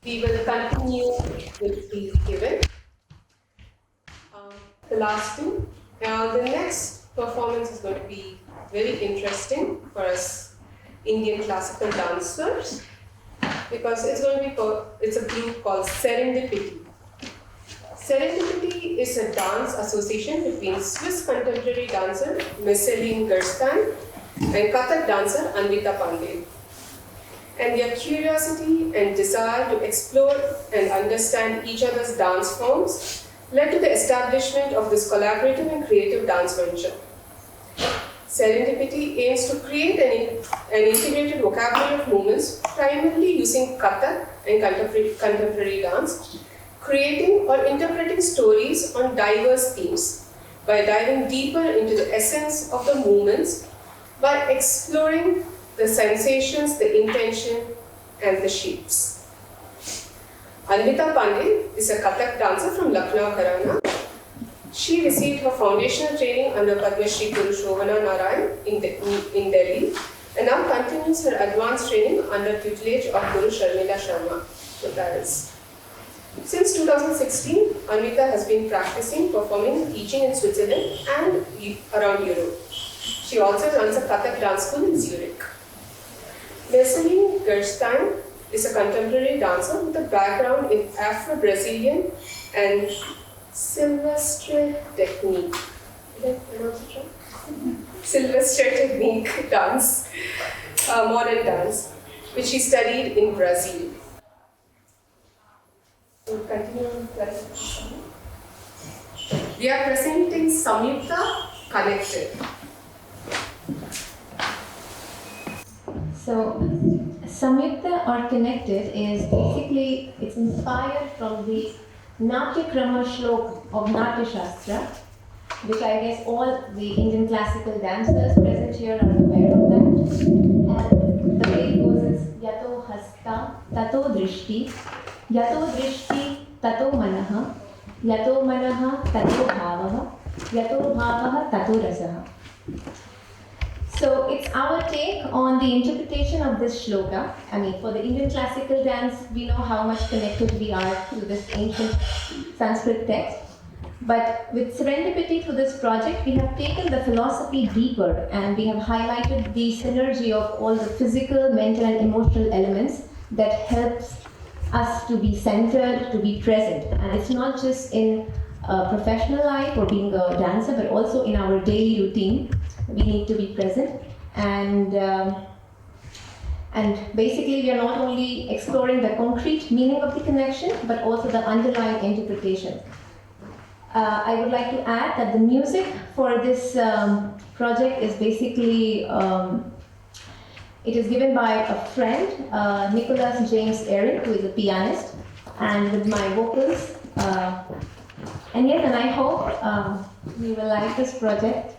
We will continue with the event. The last two. The next performance is going to be very interesting for us Indian classical dancers because it's going to be it's a group called Serendipity. Serendipity is a dance association between Swiss contemporary dancer Messaline Gerstein and Kathak dancer Anvita Pandey. And their curiosity and desire to explore and understand each other's dance forms led to the establishment of this collaborative and creative dance venture. Serendipity aims to create an integrated vocabulary of movements primarily using Kathak and contemporary dance, creating or interpreting stories on diverse themes by diving deeper into the essence of the movements by exploring the sensations, the intention, and the shapes. Anvita Pandey is a Kathak dancer from Lucknow, Haryana. She received her foundational training under Padma Shri Guru Shobhana Narayan in Delhi and now continues her advanced training under tutelage of Guru Sharmila Rao in Paris. Since 2016, Anvita has been practicing, performing, and teaching in Switzerland and around Europe. She also runs a Kathak dance school in Zurich. Messaline Gerstein is a contemporary dancer with a background in Afro-Brazilian and Silvestre technique. Did I pronounce it right? Silvestre technique dance, modern dance, which she studied in Brazil. We'll continue on the We are presenting Samyukta Connected. So, Samyukta or Connected is basically, it's inspired from the Natya shloka of Natya Shastra, which I guess all the Indian classical dancers present here are aware of that. And the way it goes is Yato hasta, tato drishti, Yato drishti, tato manaha, Yato manaha, tato bhavaha, Yato bhavaha, tato rasaha. So it's our take on the interpretation of this shloka. I mean, for the Indian classical dance, we know how much connected we are to this ancient Sanskrit text. But with serendipity through this project, we have taken the philosophy deeper and we have highlighted the synergy of all the physical, mental and emotional elements that helps us to be centered, to be present. And it's not just in professional life or being a dancer, but also in our daily routine. We need to be present, and basically we are not only exploring the concrete meaning of the connection, but also the underlying interpretation. I would like to add that the music for this project is basically it is given by a friend, Nicholas James Aaron, who is a pianist, and with my vocals. And I hope you will like this project.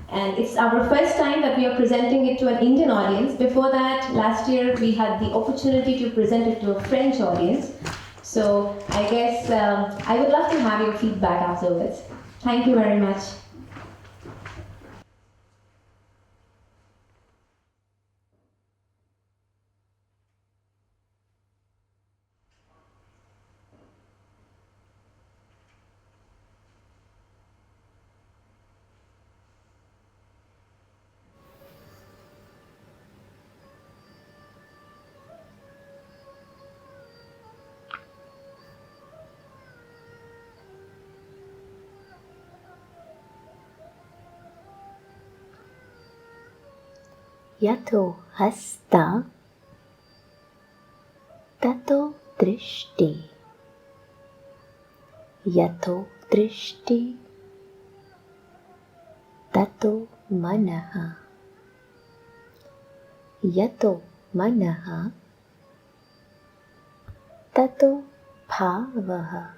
And it's our first time that we are presenting it to an Indian audience. Before that, last year we had the opportunity to present it to a French audience. So I guess I would love to have your feedback afterwards. Thank you very much. Yato hasta, tato drishti. Yato drishti, tato manaha. Yato manaha, tato bhavaha.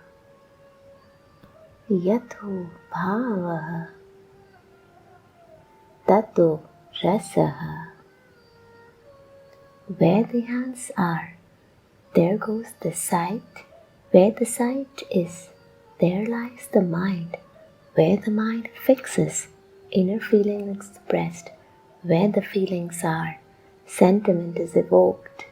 Yato bhavaha, tato rasaha. Where the hands are, there goes the sight. Where the sight is, there lies the mind. Where the mind fixes, inner feeling expressed. Where the feelings are, sentiment is evoked.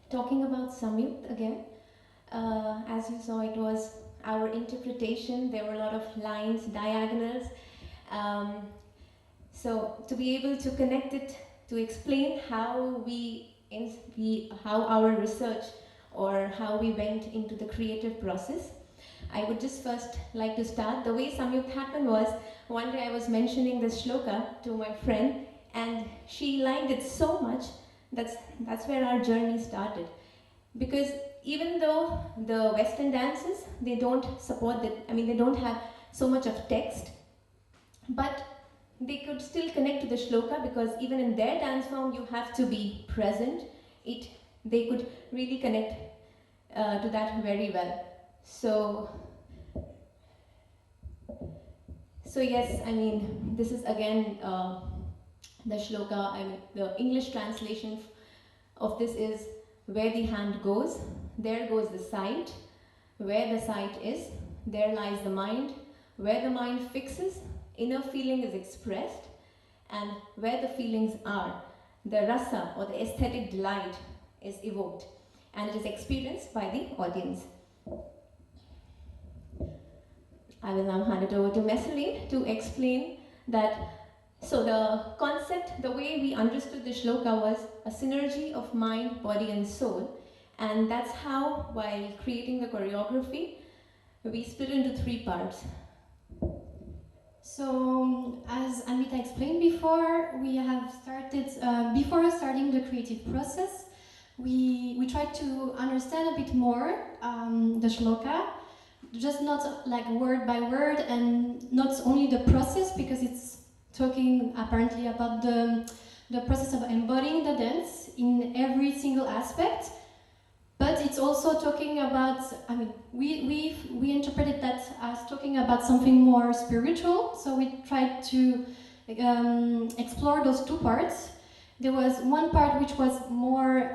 Talking about Samyukt again, as you saw, it was our interpretation. There were a lot of lines, diagonals. So to be able to connect it, to explain how how our research or how we went into the creative process, I would just first like to start. The way Samyukt happened was, one day I was mentioning this shloka to my friend, and she liked it so much. That's where our journey started. Because even though the Western dances, they don't support that, they don't have so much of text, but they could still connect to the shloka, because even in their dance form, you have to be present. They could really connect to that very well. So yes, this is again the shloka. The English translation of this is, where the hand goes, there goes the sight. Where the sight is, there lies the mind. Where the mind fixes, inner feeling is expressed. And where the feelings are, the rasa, or the aesthetic delight, is evoked. And it is experienced by the audience. I will now hand it over to Messaline to explain that. So the concept, the way we understood the shloka, was a synergy of mind, body and soul. And that's how, while creating the choreography, we split into 3 parts. So, as Anvita explained before, we have started, before starting the creative process, we tried to understand a bit more the shloka, just not like word by word, and not only the process, because it's talking apparently about the process of embodying the dance in every single aspect, but it's also talking about, we interpreted that as talking about something more spiritual, so we tried to explore those 2 parts. There was one part which was more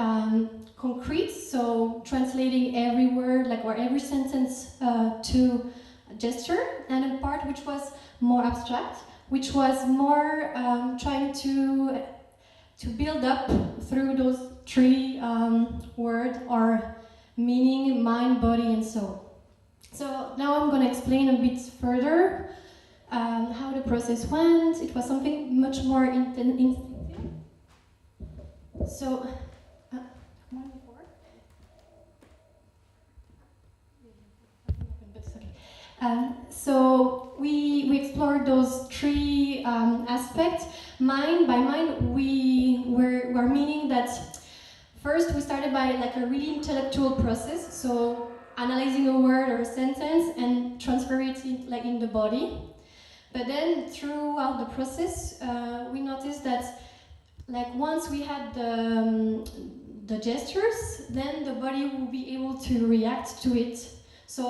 concrete, so translating every word, or every sentence to a gesture, and a part which was more abstract, which was more trying to build up through those 3 words or meaning, mind, body, and soul. So now I'm going to explain a bit further how the process went. It was something much more instinctive. So, so we explored those 3 aspects. Mind, by mind, we were meaning that first we started by a really intellectual process. So analyzing a word or a sentence and transfer it in the body. But then throughout the process, we noticed that once we had the gestures, then the body will be able to react to it. So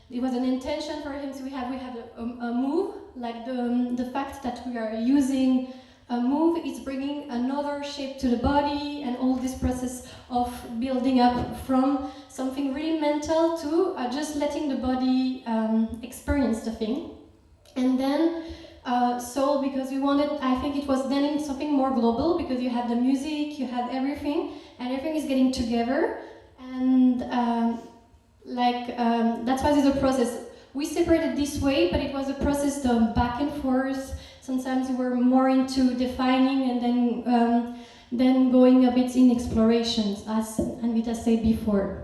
it was an intention for him. So we have a move, the fact that we are using a move is bringing another shape to the body, and all this process of building up from something really mental to just letting the body experience the thing. And then soul, because we wanted, I think it was then something more global, because you have the music, you have everything, and everything is getting together. And that's why it's a process. We separated this way, but it was a process of back and forth. Sometimes we were more into defining and then going a bit in explorations, as Anvita said before.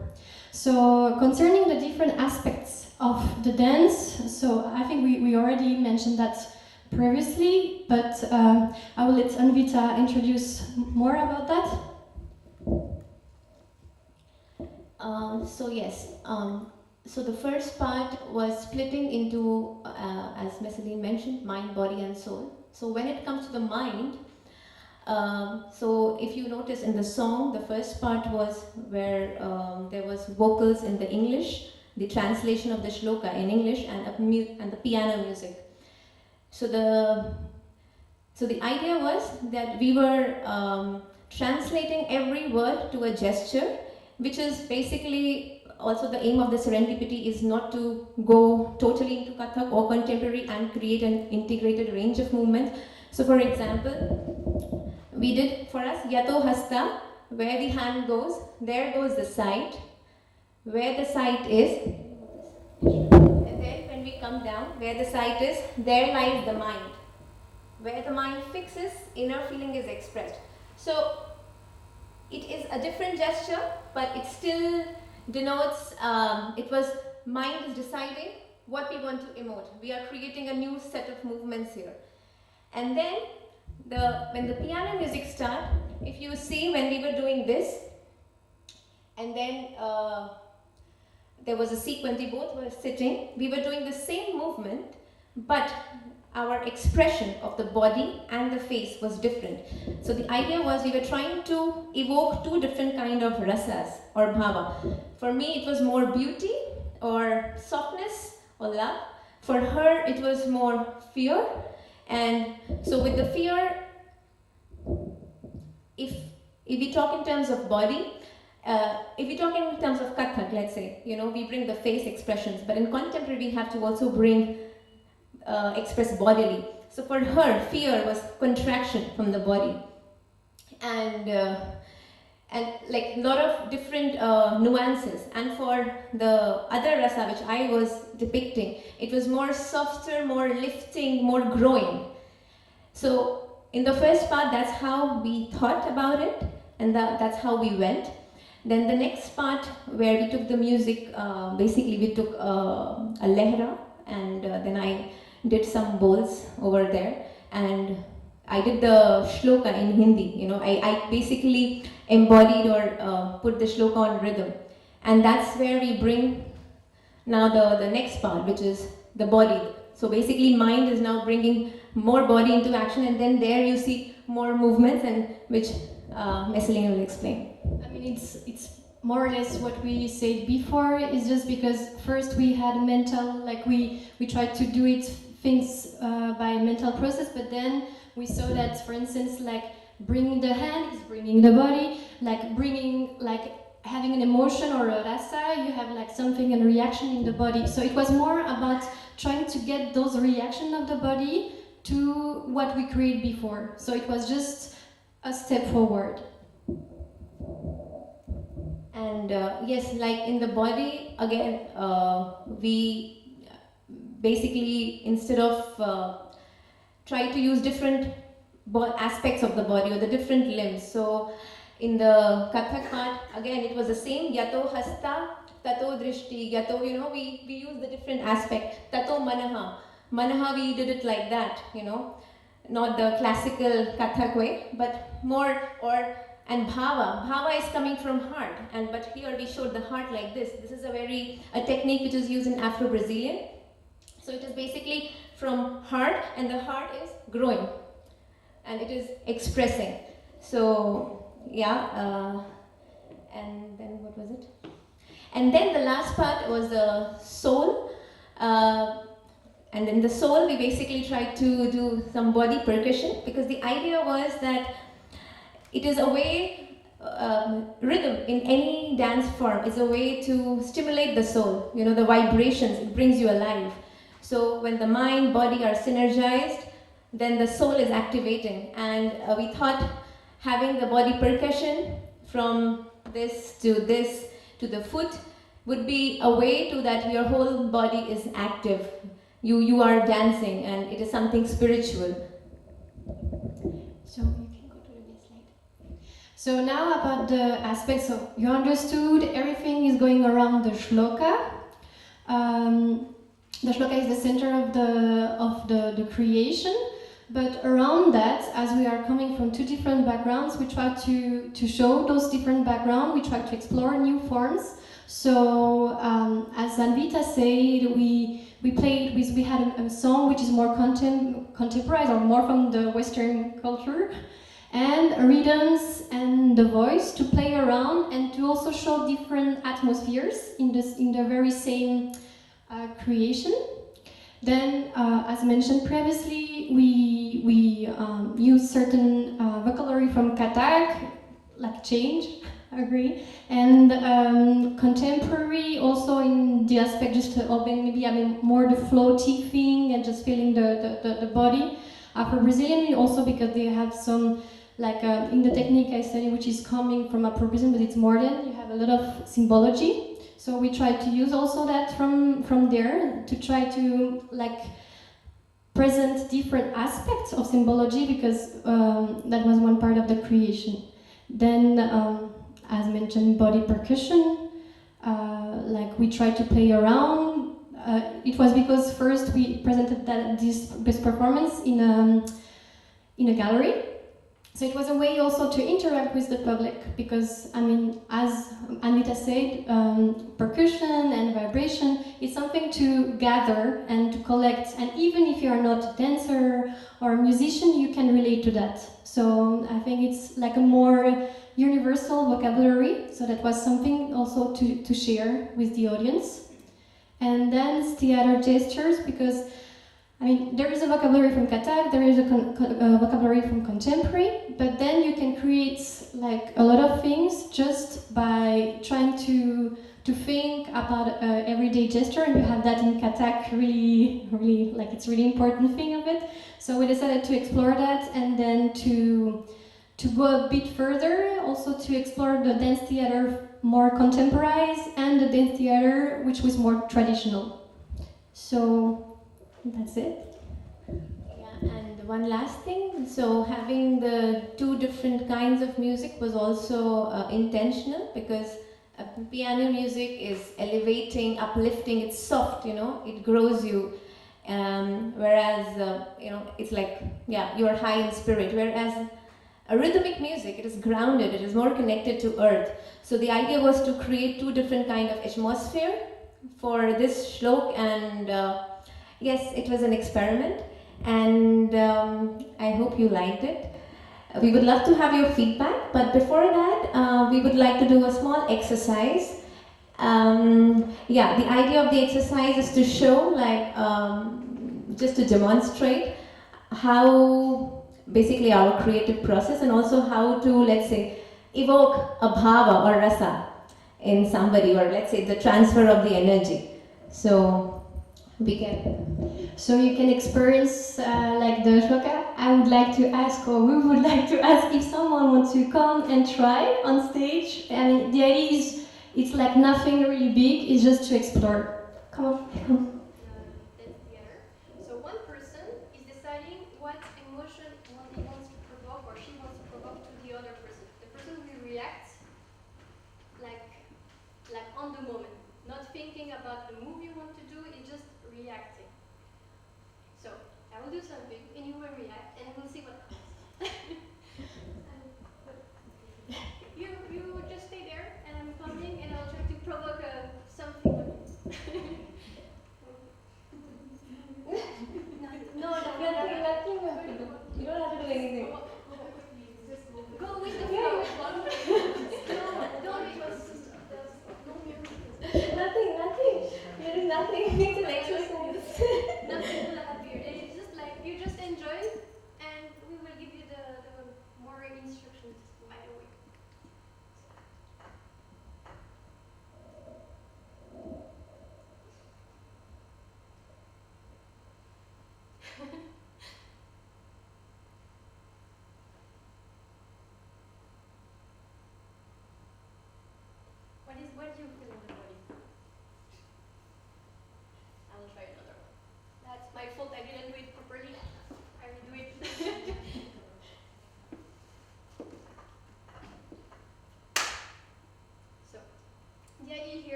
So concerning the different aspects of the dance, so I think we already mentioned that previously, but I will let Anvita introduce more about that. So the first part was splitting into, as Messaline mentioned, mind, body and soul. So when it comes to the mind, so if you notice in the song, the first part was where there was vocals in the English, the translation of the shloka in English, and the piano music. So the idea was that we were translating every word to a gesture, which is basically also the aim of the serendipity is not to go totally into Kathak or Contemporary and create an integrated range of movement. So for example, we did for us Yato Hasta, where the hand goes, there goes the sight, where the sight is, and then when we come down, where the sight is, there lies the mind. Where the mind fixes, inner feeling is expressed. So it is a different gesture, but it still denotes, it was mind is deciding what we want to emote. We are creating a new set of movements here. And then when the piano music starts, if you see when we were doing this, and then there was a sequence, we both were sitting, we were doing the same movement, but our expression of the body and the face was different. So the idea was we were trying to evoke two different kind of rasas or bhava. For me, it was more beauty or softness or love. For her, it was more fear. And so with the fear, if we talk in terms of body, if we talk in terms of Kathak, let's say, we bring the face expressions, but in Contemporary, we have to also bring express bodily. So for her, fear was contraction from the body, and like a lot of different nuances. And for the other rasa which I was depicting, it was more softer, more lifting, more growing. So in the first part, that's how we thought about it, and that's how we went. Then the next part where we took the music, basically we took a lehra, and then I did some bowls over there, and I did the shloka in Hindi. I basically embodied or put the shloka on rhythm, and that's where we bring now the next part, which is the body. So basically mind is now bringing more body into action, and then there you see more movements, and which Messaline will explain. I mean, it's more or less what we said before. Is just because first we had mental, we tried to do it things by mental process, but then we saw that, for instance, bringing the hand is bringing the body, having an emotion or a rasa, you have something, a reaction in the body. So it was more about trying to get those reactions of the body to what we created before. So it was just a step forward. And yes, in the body, again, we basically, instead of try to use different aspects of the body or the different limbs. So in the Kathak part, again, it was the same, yato hasta, tato drishti, yato, we use the different aspect, tato manaha. Manaha, we did it like that, not the classical Kathak way, but more, or And bhava is coming from heart, but here we showed the heart like this. This is a technique which is used in Afro-Brazilian. So it is basically from heart, and the heart is growing, and it is expressing. So yeah, and then what was it? And then the last part was the soul. And in the soul, we basically tried to do some body percussion, because the idea was that it is a way, rhythm in any dance form is a way to stimulate the soul, the vibrations, it brings you alive. So when the mind, body are synergized, then the soul is activating. And we thought having the body percussion from this to the foot would be a way to that your whole body is active. You are dancing, and it is something spiritual. So you can go to the next slide. So now about the aspects of, you understood everything is going around the shloka. The shloka is the center of the creation, but around that, as we are coming from two different backgrounds, we try to show those different backgrounds, we try to explore new forms. So as Anvita said, we had a song which is more contemporary, or more from the Western culture, and rhythms and the voice to play around and to also show different atmospheres in the very same creation. Then, as mentioned previously, we use certain vocabulary from Kathak, like change, agree, and contemporary also in the aspect just of maybe having more the floaty thing and just feeling the body. Afro-Brazilian also because they have some, like in the technique I study, which is coming from Afro-Brazilian, but it's modern, you have a lot of symbology. So we try to use also that from there to try to like present different aspects of symbology, because that was one part of the creation. Then, as mentioned, body percussion, like we tried to play around. It was because first we presented this performance in a gallery. So it was a way also to interact with the public, because, I mean, as Anvita said, percussion and vibration is something to gather and to collect. And even if you are not a dancer or a musician, you can relate to that. So I think it's like a more universal vocabulary. So that was something also to share with the audience. And then theater gestures, because I mean, there is a vocabulary from Kathak, there is a vocabulary from Contemporary, but then you can create like a lot of things just by trying to think about everyday gesture, and you have that in Kathak really like it's really important thing of it. So we decided to explore that, and then to go a bit further, also to explore the dance theater more contemporary and the dance theater which was more traditional. So that's it. Yeah, and one last thing. So having the two different kinds of music was also intentional, because piano music is elevating, uplifting. It's soft, it grows you. Whereas it's like you're high in spirit. Whereas a rhythmic music, it is grounded. It is more connected to earth. So the idea was to create two different kind of atmosphere for this shlok, and yes, it was an experiment, and I hope you liked it. We would love to have your feedback, but before that, we would like to do a small exercise. The idea of the exercise is to show, like, just to demonstrate how basically our creative process, and also how to, let's say, evoke a bhava or rasa in somebody, or let's say the transfer of the energy. So So you can experience like the shloka. I would like to ask, or we would like to ask, if someone wants to come and try on stage. I mean, the idea is, it's like nothing really big, it's just to explore. Come on. So one person is deciding what emotion he wants to provoke, or she wants to provoke to the other person. The person will react like on the moment, not thinking about the move you want to do, it's just reacting. So I will do something and you will react, and we'll see what happens.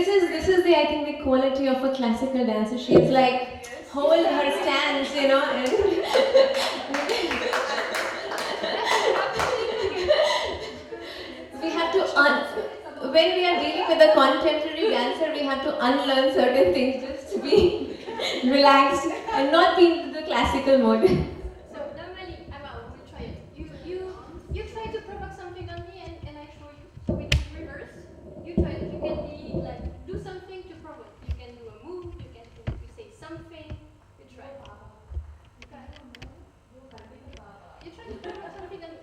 this is the, I think, the quality of a classical dancer. She is like hold her stance, you know, and we have to when we are dealing with a contemporary dancer, we have to unlearn certain things just to be relaxed and not be in the classical mode. So normally, we'll try it. You try to provoke something on me, and I show you. So we do reverse. You try. You can be like do something to provoke. You can do a move. You say something. You try. You try to provoke something on me.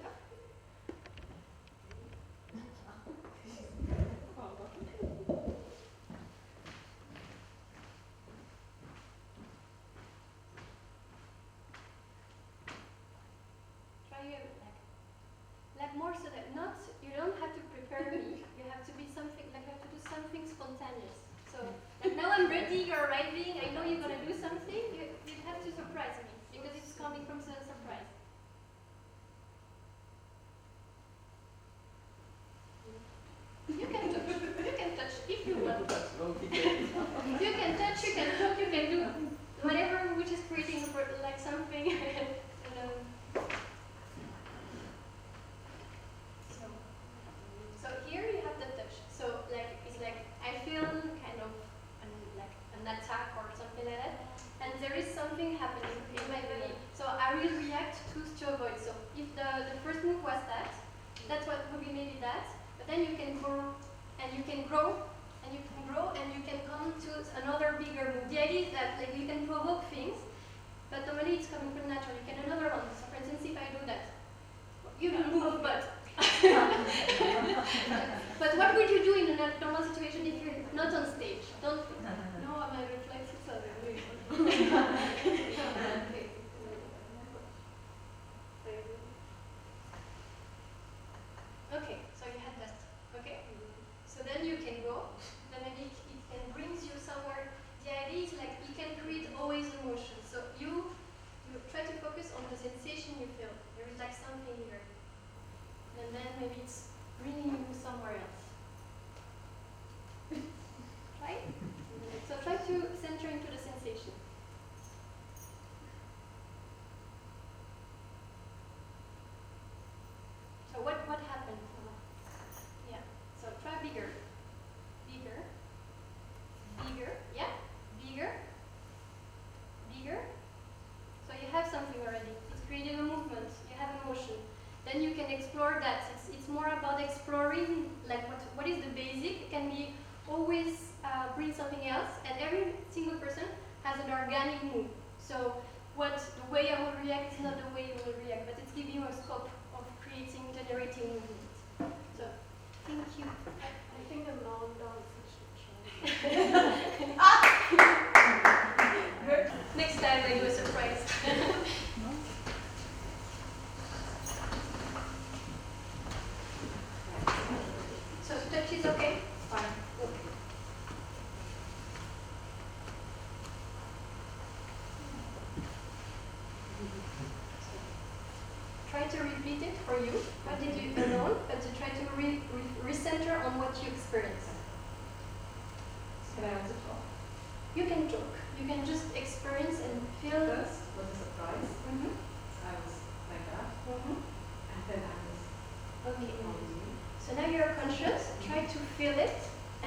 Like more so that not you don't have to prepare me. You have to be something like you have to do something spontaneous. So like now I'm ready, you're arriving, I know you're gonna do something, you have to surprise me because it's coming from the surprise. You can touch if you want. You can touch, you can talk, you can do whatever which is creating like something So here you have the touch. So like it's like I feel kind of like an attack or something like that, and there is something happening in my body. So I will react to avoid. So if the first move was that's what would be maybe that. But then you can go and you can grow and you can grow and you can come to another bigger move. The idea is that like you can provoke things, but normally it's coming from natural. You can another one. So for instance, if I do that, you will move, but. But what would you do in a normal situation if you're not on stage? Don't no, my reflexes are very Okay, so you had that. Okay? So then you can go. Then maybe it can bring you somewhere. The idea is like it can create always emotion. So you try to focus on the sensation you feel. There is like something here. And then maybe it's bringing you somewhere else. Right? So try to center into the sensation. So what happened? Yeah. So try bigger. Bigger. Bigger. Yeah? Bigger. Bigger. So you have something already. It's creating a movement. You have emotion. Then you can explore that. It's more about exploring like what is the basic. It can be always bring something else, and every single person has an organic move. So the way I will react is not the way you will react, but it's giving you a scope of generating movement. So thank you. I think a non-dancer should try. Next time I do a surprise. So touch is okay? Fine. Okay. Try to repeat it for you. What did you alone? But to try to recenter on what you experienced. Can I also talk? You can talk. You can just experience and feel. First was a surprise. Mm-hmm. I was like that. Mm-hmm. And then I was Okay. So now you're conscious. Try to feel it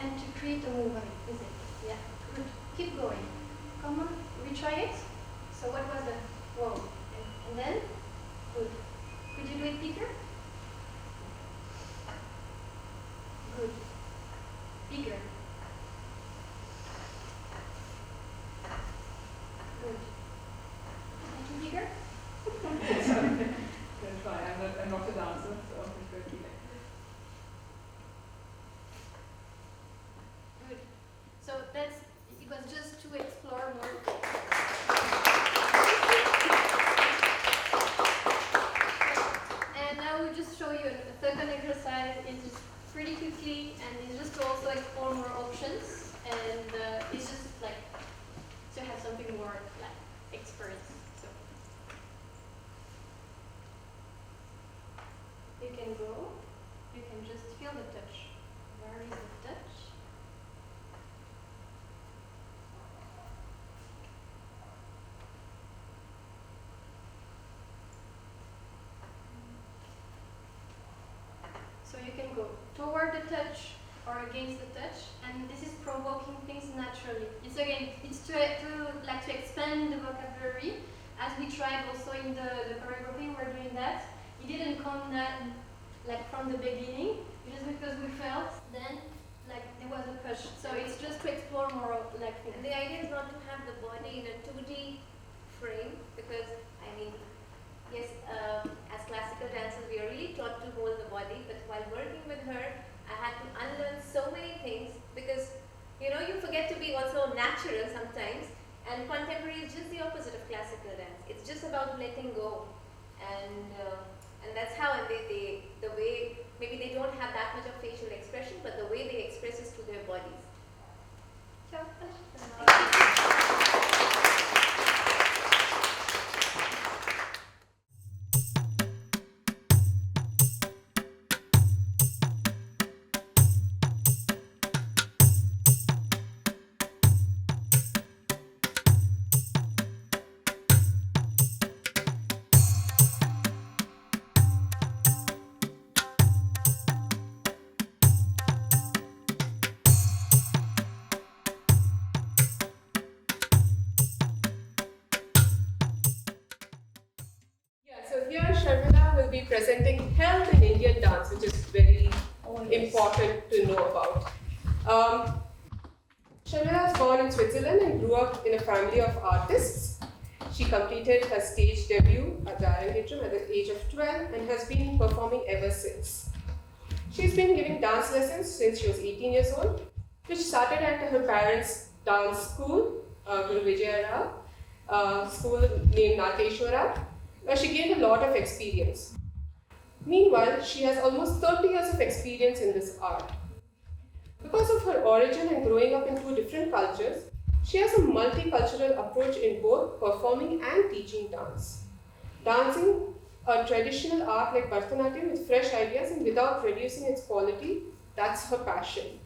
and to create a movement. Is it? Yeah. Good. Keep going. Come on. Retry it. So what was the whoa? And then good. Could you do it bigger? Good. Bigger. Good. Make it bigger. Sorry. Gonna try. I'm not a dancer, so it's going to be like Good. So it was just to explore more. And now So you can go toward the touch or against the touch, and this is provoking things naturally. It's to expand the vocabulary, as we tried also in the choreography. We're doing that. It didn't come that like from the beginning, just because we felt then like there was a push. So it's just to explore more like. And the idea is not to have the body in a 2D frame, because I mean, yes, as classical dancers we are really taught to hold the body, but while working with her, I had to unlearn so many things, because you know, you forget to be also natural sometimes, and contemporary is just the opposite of classical dance. It's just about letting go, and that's how, and they the way, maybe they don't have that much of facial expression, but the way they express is through their bodies. So, So here Sharmila will be presenting health in Indian dance, which is very important to know about. Sharmila was born in Switzerland and grew up in a family of artists. She completed her stage debut at the Arangetram at the age of 12 and has been performing ever since. She's been giving dance lessons since she was 18 years old, which started at her parents' dance school, Guru Vijaya Rao, school named Nateshwara, where she gained a lot of experience. Meanwhile, she has almost 30 years of experience in this art. Because of her origin and growing up in two different cultures, she has a multicultural approach in both performing and teaching dance. Dancing a traditional art like Bharatanatyam with fresh ideas and without reducing its quality, that's her passion.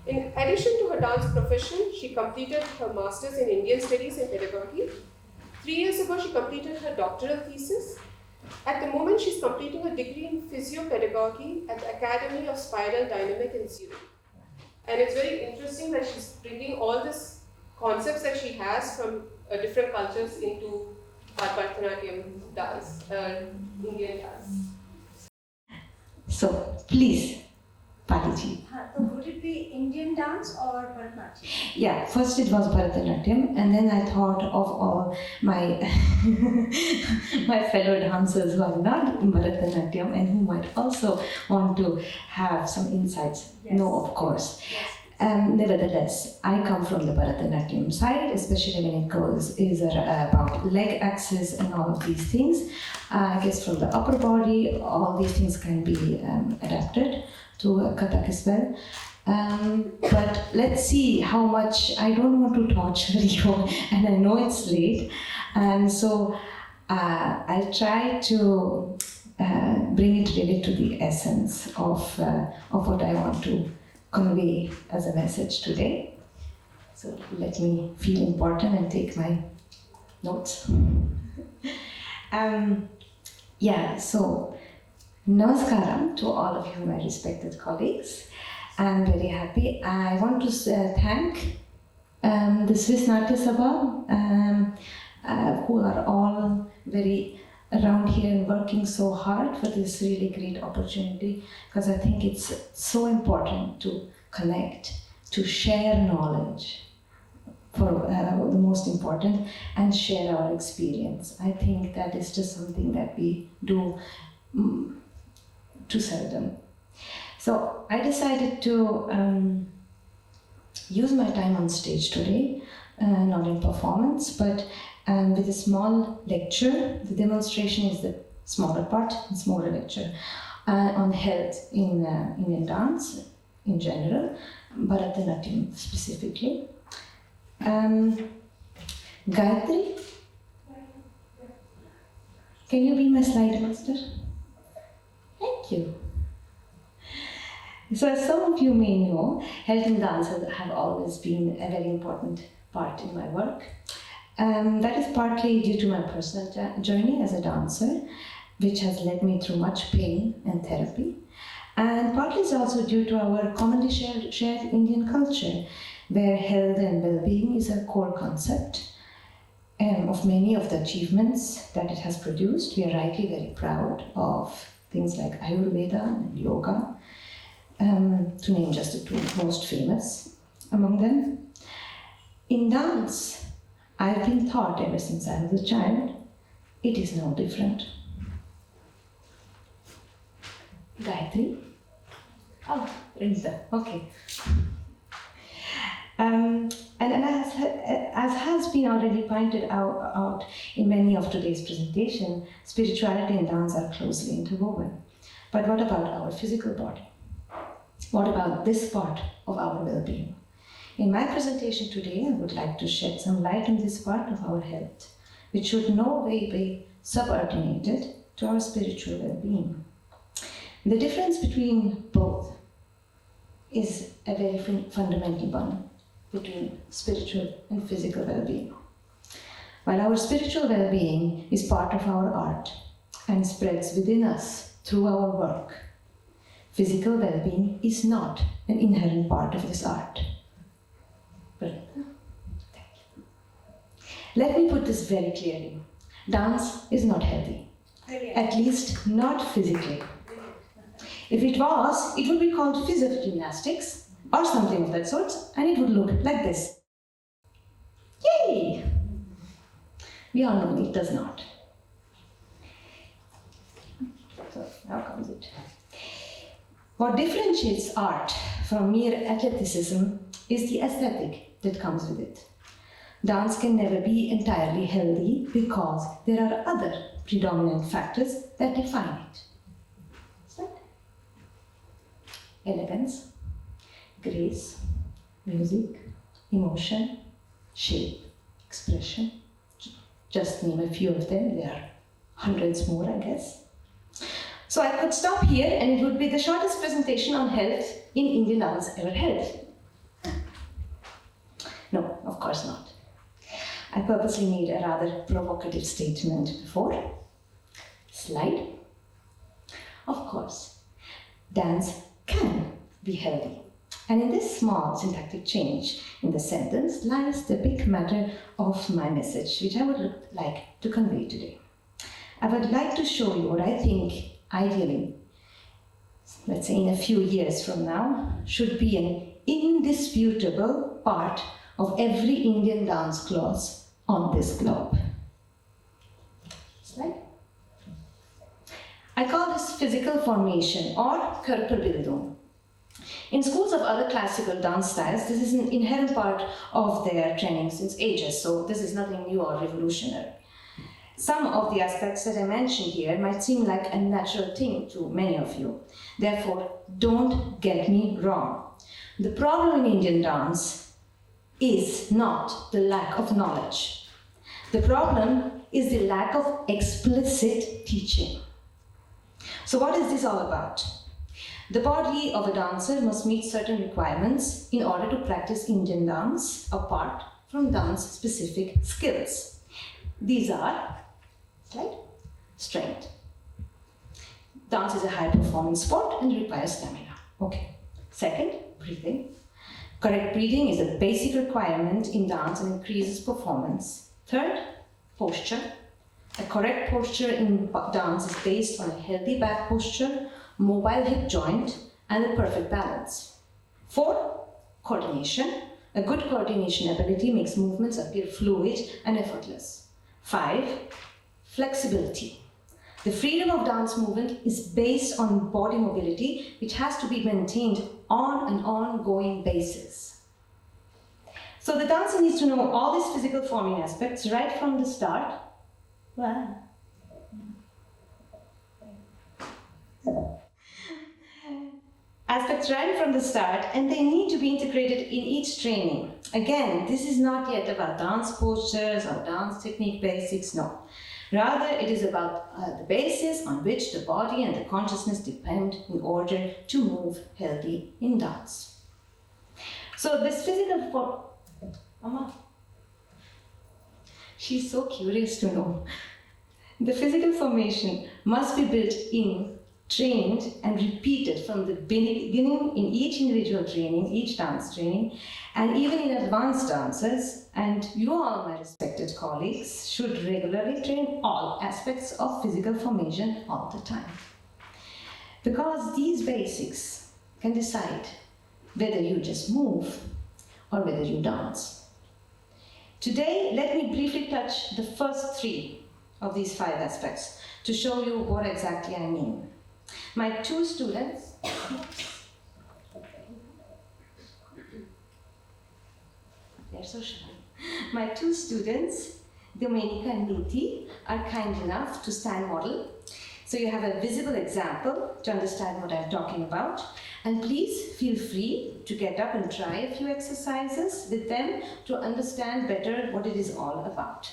In addition to her dance profession, she completed her master's in Indian Studies and Pedagogy. 3 years ago, she completed her doctoral thesis. At the moment, she's completing a degree in physiopedagogy at the Academy of Spiral Dynamic in Zurich. And it's very interesting that she's bringing all these concepts that she has from different cultures into our Bharatanatyam dance, Indian dance. So, please, Patiji. So would it be Indian dance or Bharatanatyam? Yeah, first it was Bharatanatyam, and then I thought of all my my fellow dancers who are not in Bharatanatyam and who might also want to have some insights. Yes. No, of course. Yes. Nevertheless, I come from the Bharatanatyam side, especially when it is about leg axis and all of these things. I guess from the upper body, all these things can be adapted to Kathak as well. But let's see how much. I don't want to torture you, and I know it's late, and so I'll try to bring it really to the essence of what I want to convey as a message today. So let me feel important and take my notes. So namaskaram to all of you, my respected colleagues. I'm very happy. I want to thank the Swiss Natya Sabha, who are all very around here and working so hard for this really great opportunity, because I think it's so important to connect, to share knowledge, for the most important, and share our experience. I think that is just something that we do too seldom. So I decided to use my time on stage today, not in performance, but with a small lecture. The demonstration is the smaller part, a smaller lecture on health in Indian dance in general, Bharatanatyam specifically. Gayatri, can you be my slide master? Thank you. So as some of you may know, health and dance have always been a very important part in my work. That is partly due to my personal journey as a dancer, which has led me through much pain and therapy. And partly it's also due to our commonly shared Indian culture, where health and well-being is a core concept. Of many of the achievements that it has produced, we are rightly very proud of things like Ayurveda and yoga, to name just the two most famous among them. In dance, I've been taught ever since I was a child, it is no different. Gayatri? Oh, Rinza, okay. And as has been already pointed out in many of today's presentation, spirituality and dance are closely interwoven. But what about our physical body? What about this part of our well-being? In my presentation today, I would like to shed some light on this part of our health, which should no way be subordinated to our spiritual well-being. The difference between both is a very fundamental one, between spiritual and physical well-being. While our spiritual well-being is part of our art and spreads within us through our work, physical well-being is not an inherent part of this art. Let me put this very clearly. Dance is not healthy, at least not physically. If it was, it would be called physical gymnastics or something of that sort, and it would look like this. Yay! We all know it does not. So, now comes it. What differentiates art from mere athleticism is the aesthetic that comes with it. Dance can never be entirely healthy because there are other predominant factors that define it. Elegance, grace, music, emotion, shape, expression. Just name a few of them. There are hundreds more, I guess. So I could stop here, and it would be the shortest presentation on health in Indian dance ever held. No, of course not. I purposely made a rather provocative statement before. Slide. Of course, dance can be healthy. And in this small syntactic change in the sentence lies the big matter of my message, which I would like to convey today. I would like to show you what I think, ideally, let's say in a few years from now, should be an indisputable part of every Indian dance class on this globe. Slide. I call this physical formation or Körperbildung. In schools of other classical dance styles, this is an inherent part of their training since ages, so this is nothing new or revolutionary. Some of the aspects that I mentioned here might seem like a natural thing to many of you. Therefore, don't get me wrong. The problem in Indian dance is not the lack of knowledge. The problem is the lack of explicit teaching. So what is this all about? The body of a dancer must meet certain requirements in order to practice Indian dance apart from dance-specific skills. These are, slide, strength. Dance is a high-performance sport and requires stamina. Okay. Second, breathing. Correct breathing is a basic requirement in dance and increases performance. Third, posture. A correct posture in dance is based on a healthy back posture, mobile hip joint, and a perfect balance. Fourth, coordination. A good coordination ability makes movements appear fluid and effortless. 5, flexibility. The freedom of dance movement is based on body mobility, which has to be maintained on an ongoing basis. So the dancer needs to know all these physical forming aspects right from the start. Wow. Aspects right from the start, and they need to be integrated in each training. Again, this is not yet about dance postures or dance technique basics, no. Rather, it is about the basis on which the body and the consciousness depend in order to move healthy in dance. So this physical form, Mama, she's so curious to know. The physical formation must be built in trained and repeated from the beginning in each individual training, each dance training, and even in advanced dances. And you all, my respected colleagues, should regularly train all aspects of physical formation all the time. Because these basics can decide whether you just move or whether you dance. Today, let me briefly touch the first 3 of these 5 aspects to show you what exactly I mean. My 2 students, they're so shy. My 2 students, Domenica and Niti, are kind enough to stand model. So you have a visible example to understand what I'm talking about. And please feel free to get up and try a few exercises with them to understand better what it is all about.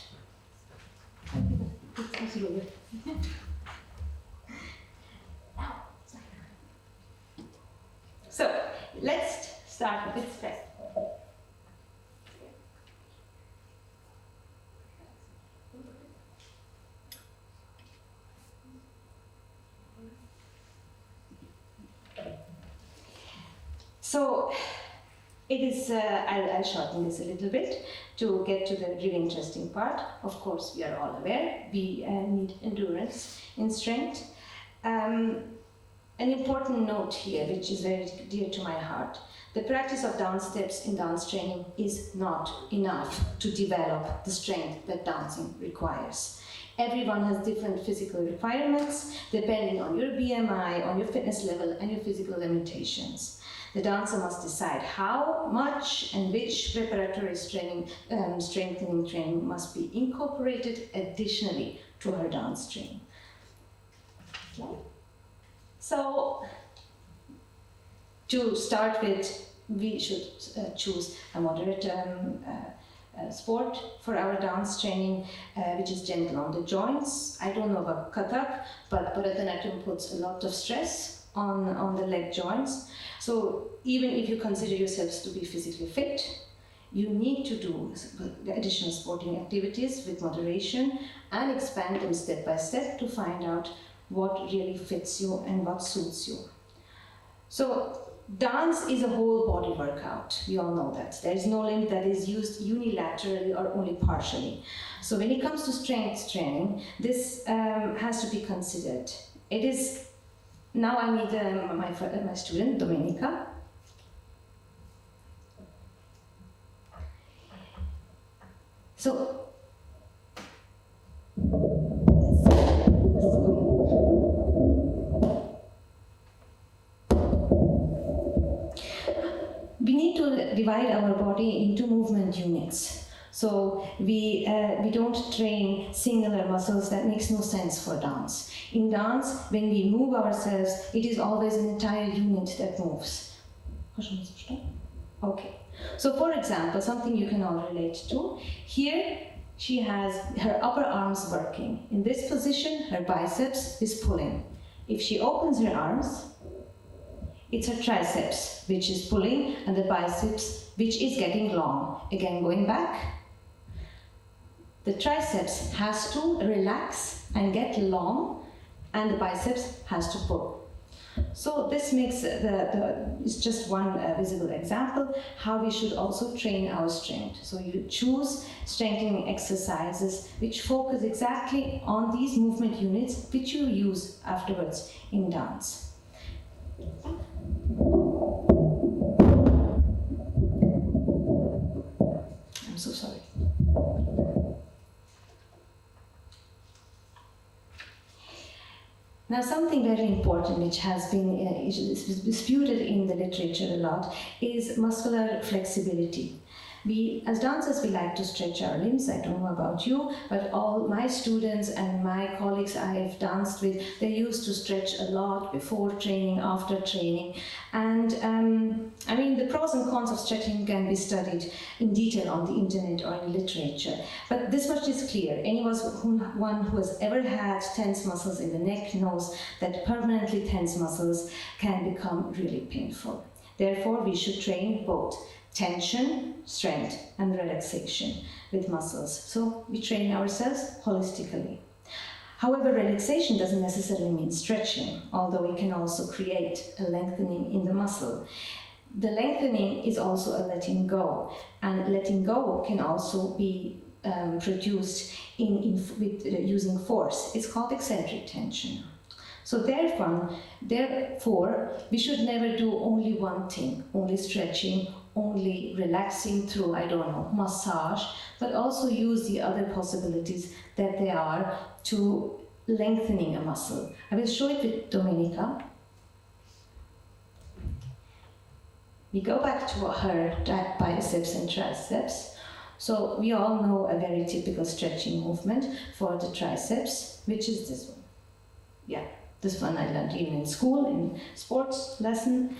So let's start with stretch. So it is, I'll shorten this a little bit to get to the really interesting part. Of course, we are all aware, we need endurance in strength. An important note here, which is very dear to my heart, the practice of dance steps in dance training is not enough to develop the strength that dancing requires. Everyone has different physical requirements depending on your BMI, on your fitness level, and your physical limitations. The dancer must decide how much and which preparatory strengthening training must be incorporated additionally to her dance training. Okay. So, to start with, we should choose a moderate sport for our dance training, which is gentle on the joints. I don't know about Kathak, but Bharatanatyam puts a lot of stress on the leg joints. So even if you consider yourselves to be physically fit, you need to do additional sporting activities with moderation and expand them step by step to find out what really fits you and what suits you. So dance is a whole body workout. We all know that. There is no limb that is used unilaterally or only partially. So when it comes to strength training, this has to be considered. It is. Now I meet my student, Domenica. So, we need to divide our body into movement units. So we don't train singular muscles. That makes no sense for dance. In dance, when we move ourselves, it is always an entire unit that moves. Okay. So for example, something you can all relate to. Here, she has her upper arms working. In this position, her biceps is pulling. If she opens her arms, it's her triceps which is pulling and the biceps which is getting long. Again, going back. The triceps has to relax and get long, and the biceps has to pull. So this makes it's just one visible example how we should also train our strength. So you choose strengthening exercises which focus exactly on these movement units which you use afterwards in dance. I'm so sorry. Now, something very important which has been disputed in the literature a lot is muscular flexibility. We, as dancers, we like to stretch our limbs. I don't know about you, but all my students and my colleagues I've danced with, they used to stretch a lot before training, after training. And I mean, the pros and cons of stretching can be studied in detail on the internet or in literature. But this much is clear. Anyone who has ever had tense muscles in the neck knows that permanently tense muscles can become really painful. Therefore, we should train both tension, strength, and relaxation with muscles. So we train ourselves holistically. However, relaxation doesn't necessarily mean stretching, although it can also create a lengthening in the muscle. The lengthening is also a letting go, and letting go can also be produced with using force. It's called eccentric tension. So therefore, we should never do only one thing, only stretching, only relaxing through, I don't know, massage, but also use the other possibilities that there are to lengthening a muscle. I will show it with Domenica. We go back to her biceps and triceps. So we all know a very typical stretching movement for the triceps, which is this one. Yeah, this one I learned even in school, in sports lesson.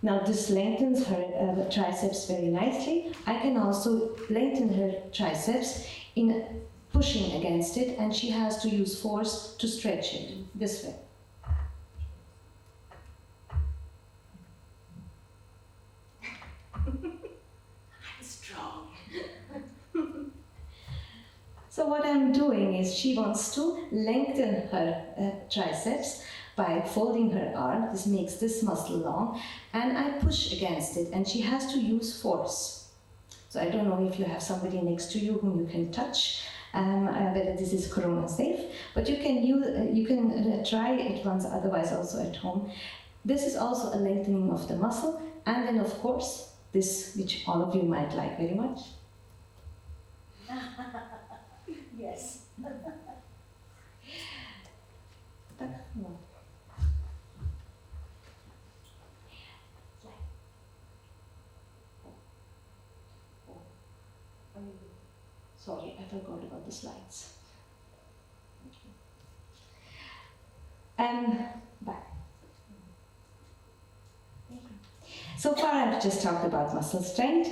Now this lengthens her triceps very nicely. I can also lengthen her triceps in pushing against it, and she has to use force to stretch it this way. I'm strong. So what I'm doing is she wants to lengthen her triceps by folding her arm. This makes this muscle long, and I push against it, and she has to use force. So I don't know if you have somebody next to you whom you can touch, whether this is corona safe, but you can try it once, otherwise also at home. This is also a lengthening of the muscle, and then of course this, which all of you might like very much. Yes. Sorry, I forgot about the slides. Back. So far I've just talked about muscle strength,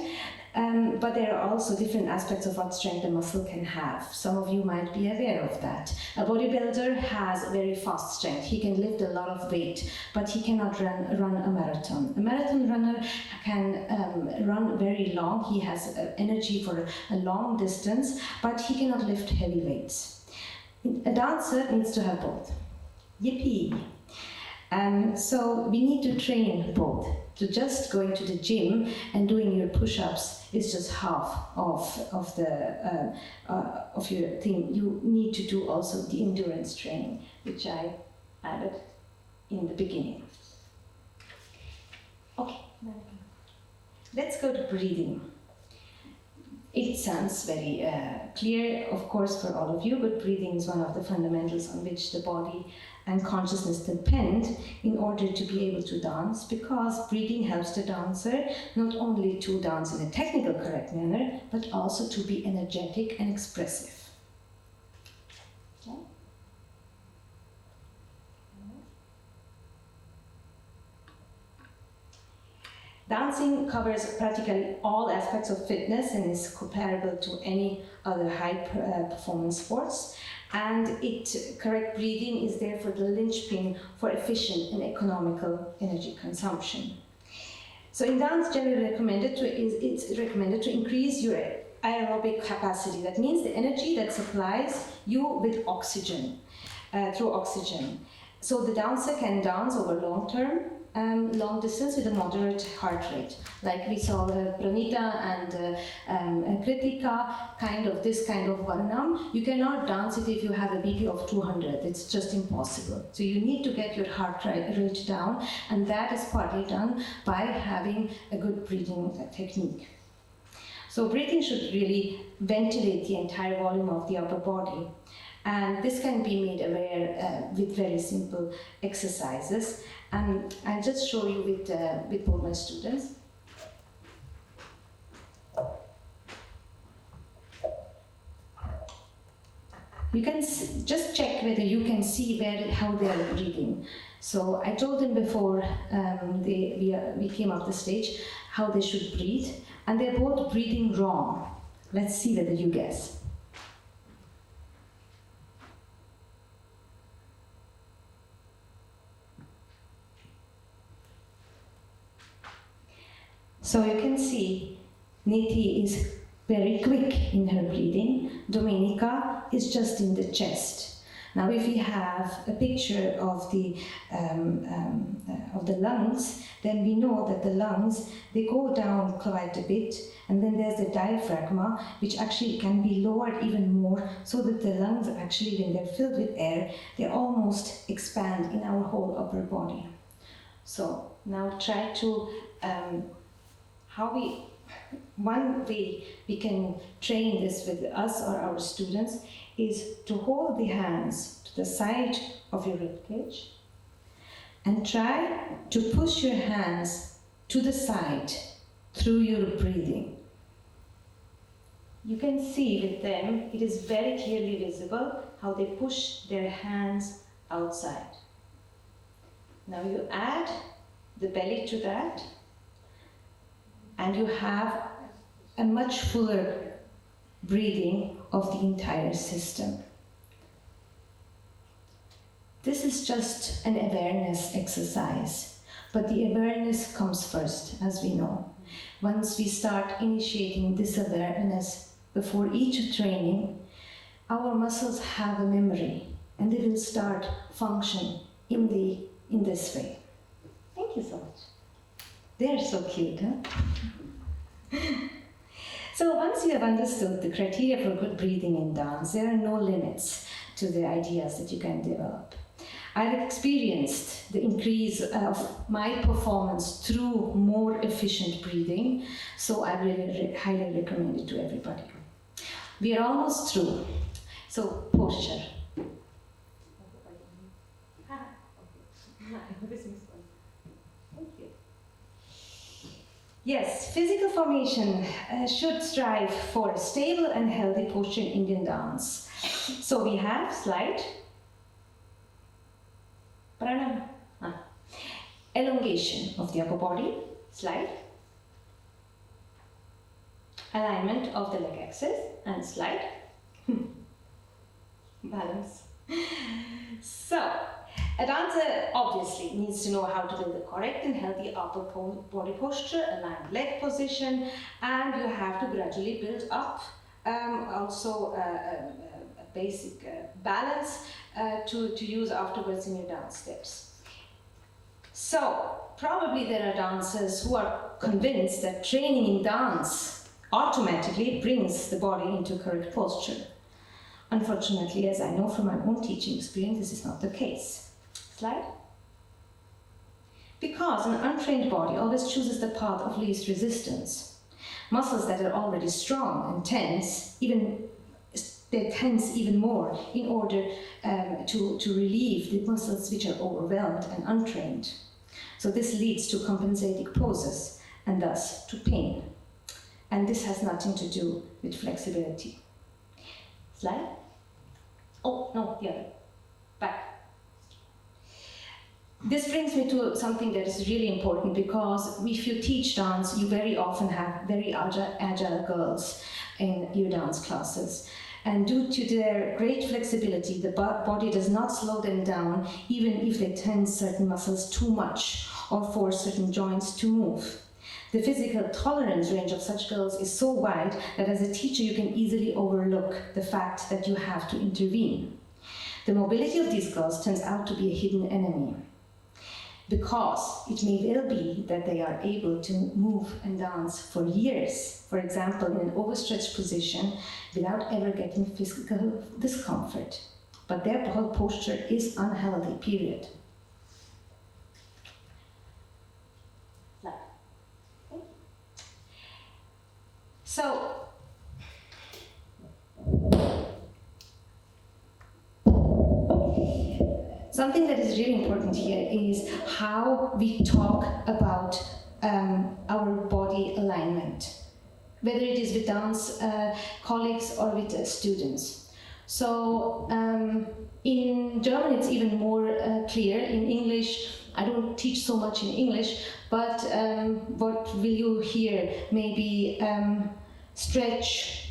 but there are also different aspects of what strength a muscle can have. Some of you might be aware of that. A bodybuilder has a very fast strength. He can lift a lot of weight, but he cannot run a marathon. A marathon runner can run very long. He has energy for a long distance, but he cannot lift heavy weights. A dancer needs to have both. Yippee! So we need to train both. To just going to the gym and doing your push-ups is just half of your thing. You need to do also the endurance training, which I added in the beginning. Okay, let's go to breathing. It sounds very clear, of course, for all of you, but breathing is one of the fundamentals on which the body and consciousness depend in order to be able to dance, because breathing helps the dancer not only to dance in a technical correct manner, but also to be energetic and expressive. Okay. Dancing covers practically all aspects of fitness and is comparable to any other high performance sports. And correct breathing is therefore the linchpin for efficient and economical energy consumption. So in dance, generally it's recommended to increase your aerobic capacity. That means the energy that supplies you with oxygen, through oxygen. So the dancer can dance over long distance with a moderate heart rate. Like we saw Pranita and Kritika, this kind of Varnam. You cannot dance it if you have a BP of 200. It's just impossible. So you need to get your heart rate down, and that is partly done by having a good breathing technique. So breathing should really ventilate the entire volume of the upper body. And this can be made aware with very simple exercises. And I'll just show you with both my students. You can just check whether you can see how they are breathing. So I told them before we came up the stage how they should breathe, and they're both breathing wrong. Let's see whether you guess. So you can see Niti is very quick in her breathing. Domenica is just in the chest. Now, if we have a picture of the lungs, then we know that the lungs, they go down quite a bit, and then there's the diaphragm, which actually can be lowered even more, so that the lungs actually, when they're filled with air, they almost expand in our whole upper body. So now try to, one way we can train this with us or our students is to hold the hands to the side of your ribcage and try to push your hands to the side through your breathing. You can see with them, it is very clearly visible how they push their hands outside. Now you add the belly to that, and you have a much fuller breathing of the entire system. This is just an awareness exercise, but the awareness comes first, as we know. Once we start initiating this awareness before each training, our muscles have a memory, and they will start function in this way. Thank you so much. They're so cute, huh? So once you have understood the criteria for good breathing in dance, there are no limits to the ideas that you can develop. I've experienced the increase of my performance through more efficient breathing, so I really highly recommend it to everybody. We are almost through. So posture. Thank you. Yes, physical formation should strive for a stable and healthy posture in Indian dance. So we have slide, pranam, elongation of the upper body, slide, alignment of the leg axis and slide, balance. So, a dancer obviously needs to know how to build a correct and healthy upper body posture, aligned leg position, and you have to gradually build up also a basic balance to use afterwards in your dance steps. So, probably there are dancers who are convinced that training in dance automatically brings the body into correct posture. Unfortunately, as I know from my own teaching experience, this is not the case. Slide. Because an untrained body always chooses the path of least resistance. Muscles that are already strong and tense, they tense even more in order to relieve the muscles which are overwhelmed and untrained. So this leads to compensating poses and thus to pain. And this has nothing to do with flexibility. Slide. Oh, no, the other. Back. This brings me to something that is really important, because if you teach dance, you very often have very agile girls in your dance classes. And due to their great flexibility, the body does not slow them down, even if they tense certain muscles too much or force certain joints to move. The physical tolerance range of such girls is so wide that as a teacher you can easily overlook the fact that you have to intervene. The mobility of these girls turns out to be a hidden enemy, because it may well be that they are able to move and dance for years, for example in an overstretched position, without ever getting physical discomfort. But their whole posture is unhealthy, period. So, something that is really important here is how we talk about our body alignment, whether it is with dance colleagues or with students. So in German it's even more clear. In English, I don't teach so much in English, but what will you hear? Maybe stretch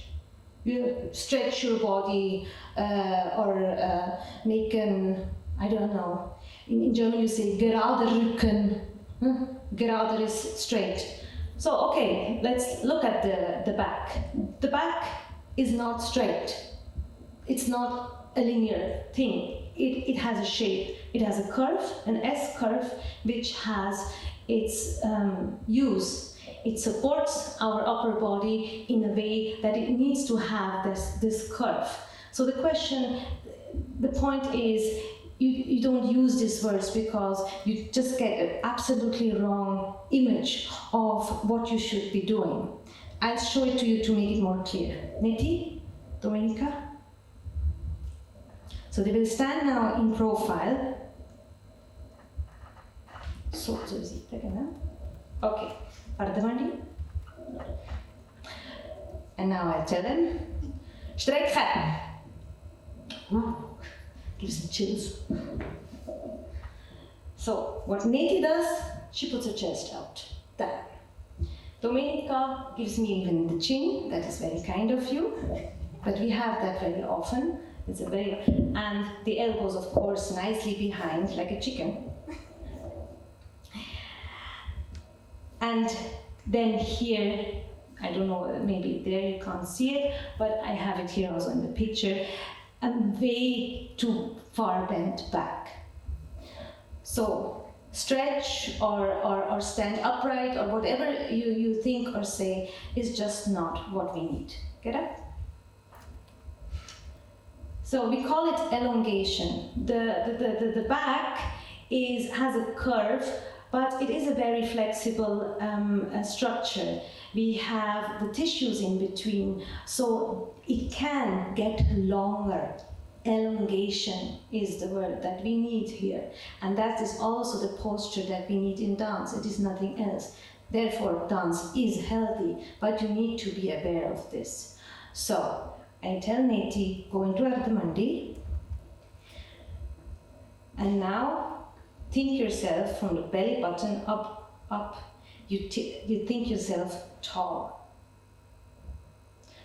your body or make an, I don't know. In German you say gerade Rücken. Gerade is straight. So okay, let's look at the back. The back is not straight. It's not a linear thing. It has a shape. It has a curve, an S curve, which has its use. It supports our upper body in a way that it needs to have this curve. So the point is, you don't use these words because you just get an absolutely wrong image of what you should be doing. I'll show it to you to make it more clear. Neti, Domenica. So they will stand now in profile. So sieht er, genau. Okay, Bharatanatyam. And now I tell them, strecken. Gives me chills. So what Neti does, she puts her chest out. That. Domenica gives me even the chin. That is very kind of you, but we have that very often. It's a very, and the elbows, of course, nicely behind, like a chicken. And then here, I don't know, maybe there you can't see it, but I have it here also in the picture. I'm way too far bent back. So stretch or stand upright or whatever you think or say is just not what we need. Get it? So we call it elongation. The back has a curve, but it is a very flexible structure. We have the tissues in between, so it can get longer. Elongation is the word that we need here. And that is also the posture that we need in dance. It is nothing else. Therefore, dance is healthy, but you need to be aware of this. So, I tell Neti, go into Ardhamandi. And now, think yourself from the belly button up. You think yourself tall.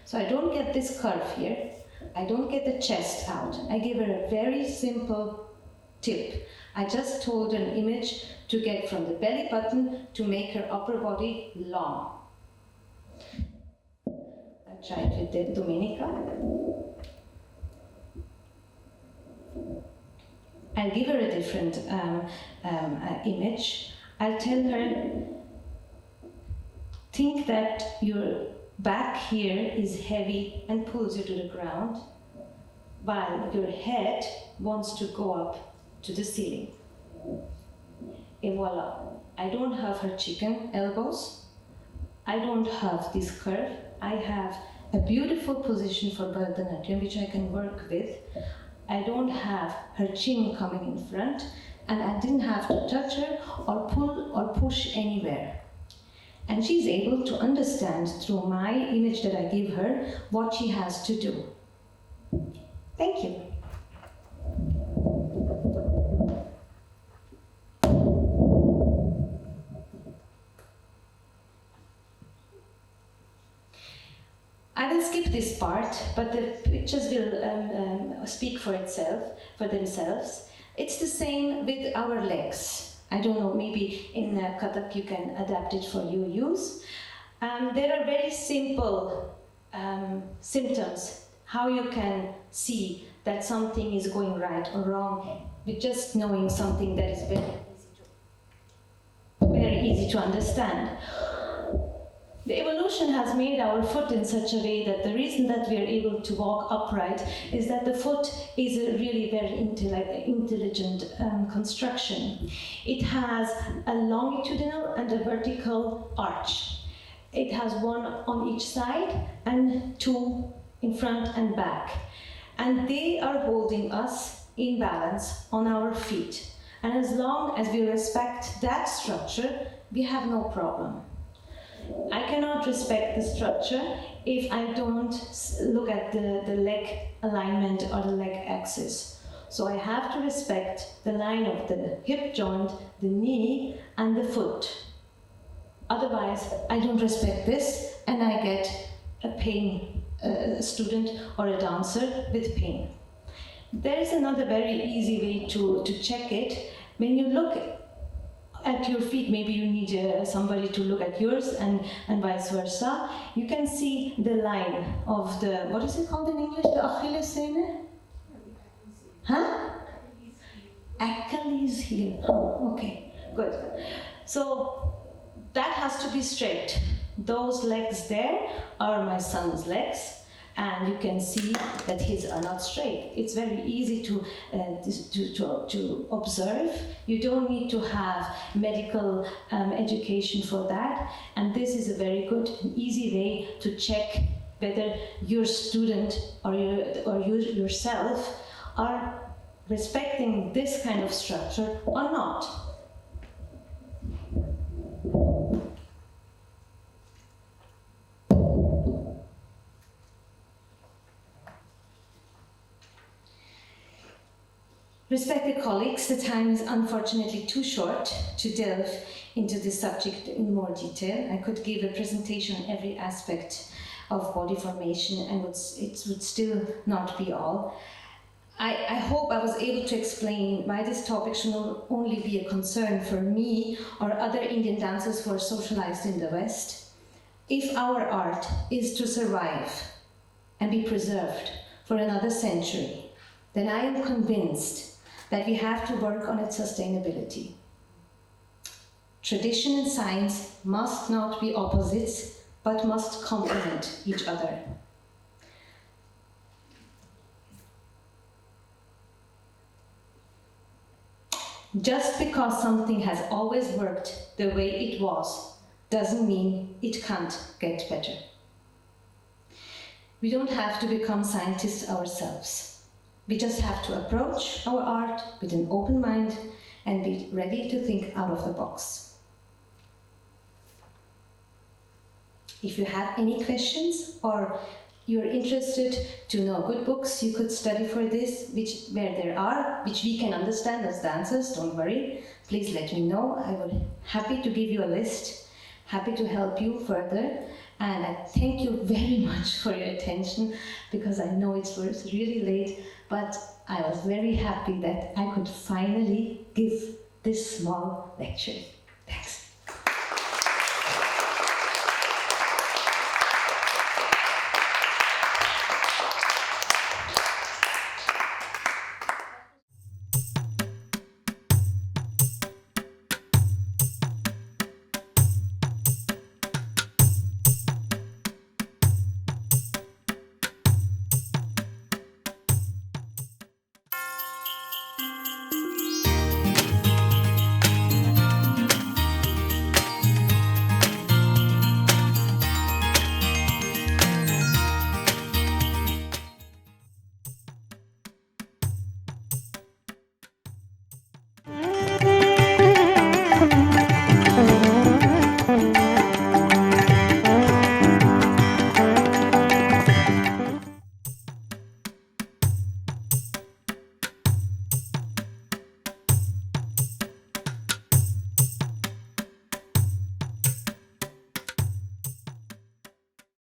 So I don't get this curve here. I don't get the chest out. I give her a very simple tip. I just told her an image to get from the belly button to make her upper body long. I tried with Domenica. I'll give her a different image. I'll tell her, think that your back here is heavy and pulls you to the ground, while your head wants to go up to the ceiling. Et voila. I don't have her chicken elbows. I don't have this curve. I have a beautiful position for Bharatanatyam, which I can work with. I don't have her chin coming in front, and I didn't have to touch her or pull or push anywhere. And she's able to understand through my image that I give her what she has to do. Thank you. I will skip this part, but the pictures will speak for themselves. It's the same with our legs. I don't know, maybe in Kathak you can adapt it for your use. There are very simple symptoms, how you can see that something is going right or wrong with just knowing something that is very easy to understand. The evolution has made our foot in such a way that the reason that we are able to walk upright is that the foot is a really very intelligent construction. It has a longitudinal and a vertical arch. It has one on each side and two in front and back. And they are holding us in balance on our feet. And as long as we respect that structure, we have no problem. I cannot respect the structure if I don't look at the leg alignment or the leg axis. So I have to respect the line of the hip joint, the knee, and the foot. Otherwise, I don't respect this, and I get a pain, a student or a dancer with pain. There is another very easy way to check it. When you look at your feet, maybe you need somebody to look at yours and vice versa. You can see the line of the, what is it called in English? The Achillessehne? Huh? Achilles heel. Oh, okay, good. So that has to be straight. Those legs there are my son's legs, and you can see that his are not straight. It's very easy to observe. You don't need to have medical education for that, and this is a very good and easy way to check whether your student or yourself are respecting this kind of structure or not. Respected colleagues, the time is unfortunately too short to delve into this subject in more detail. I could give a presentation on every aspect of body formation, and it would still not be all. I hope I was able to explain why this topic should not only be a concern for me or other Indian dancers who are socialized in the West. If our art is to survive and be preserved for another century, then I am convinced that we have to work on its sustainability. Tradition and science must not be opposites, but must complement each other. Just because something has always worked the way it was, doesn't mean it can't get better. We don't have to become scientists ourselves. We just have to approach our art with an open mind and be ready to think out of the box. If you have any questions or you're interested to know good books you could study for this, which we can understand as dancers, don't worry, please let me know. I will be happy to give you a list, happy to help you further. And I thank you very much for your attention, because I know it's really late, but I was very happy that I could finally give this small lecture. Thanks.